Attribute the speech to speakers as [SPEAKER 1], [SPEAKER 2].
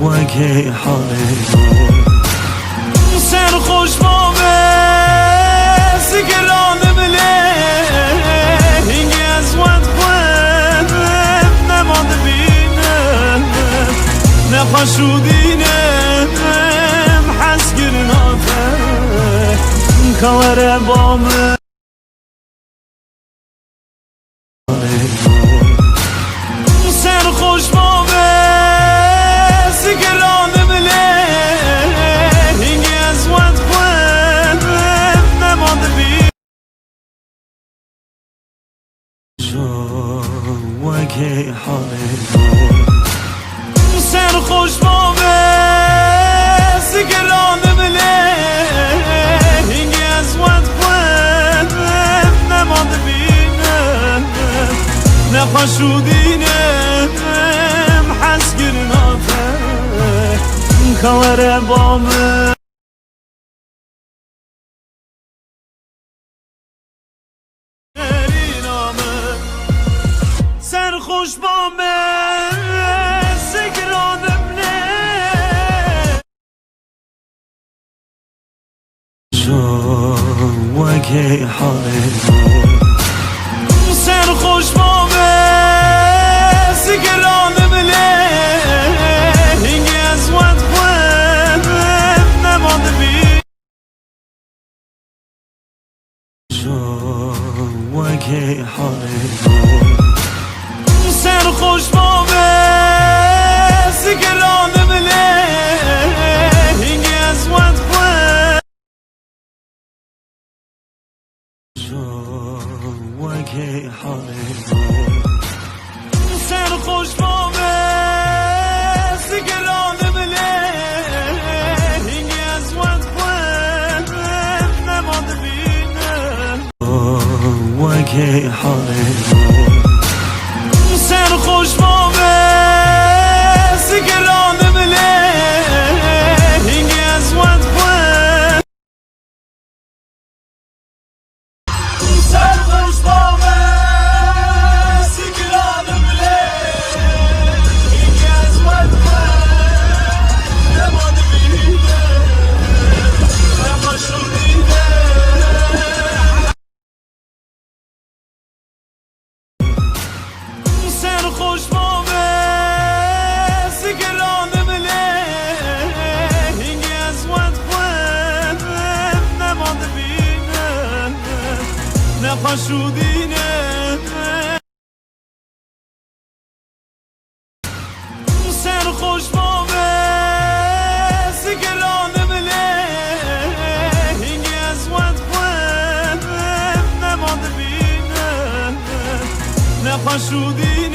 [SPEAKER 1] وکی حالی
[SPEAKER 2] سر خوش بابه سگرانم له اینگه از ود خود نماد بینم نپاشودینم حس گرنافه کار بامه سر خوش بابه سگرانم له اینگه از ود خود نماد بینم
[SPEAKER 1] وکی حالی
[SPEAKER 2] سر خوش بابه سگرانم له اینگه از ود خود نماد بینم نپاشودینم حس گرنافه کار بامه سر خوش بامه سگرانم له
[SPEAKER 1] وکی حالی
[SPEAKER 2] سر خوش بامه سگرانم له اینگه از ود خود نماد بینم
[SPEAKER 1] وکی حالی
[SPEAKER 2] سر خوش بامه سگرانم له اینگه از ود خود
[SPEAKER 1] وکی حالی
[SPEAKER 2] سر خوش بامه سگرانم له اینگه از ود خود نماد بینم
[SPEAKER 1] وکی حالی
[SPEAKER 2] سر خوش بامه سگرانم له اینگه از ود خود سر خوش بامه سگرانم له اینگه از ود خود نماد بینم نپاشودینم سر خوش بامه سگرانم له اینگه از ود خود نماد بینم نپاشودینم سر خوش بامه سگرانم له اینگه از ود خود نماد بینم نپاشودینم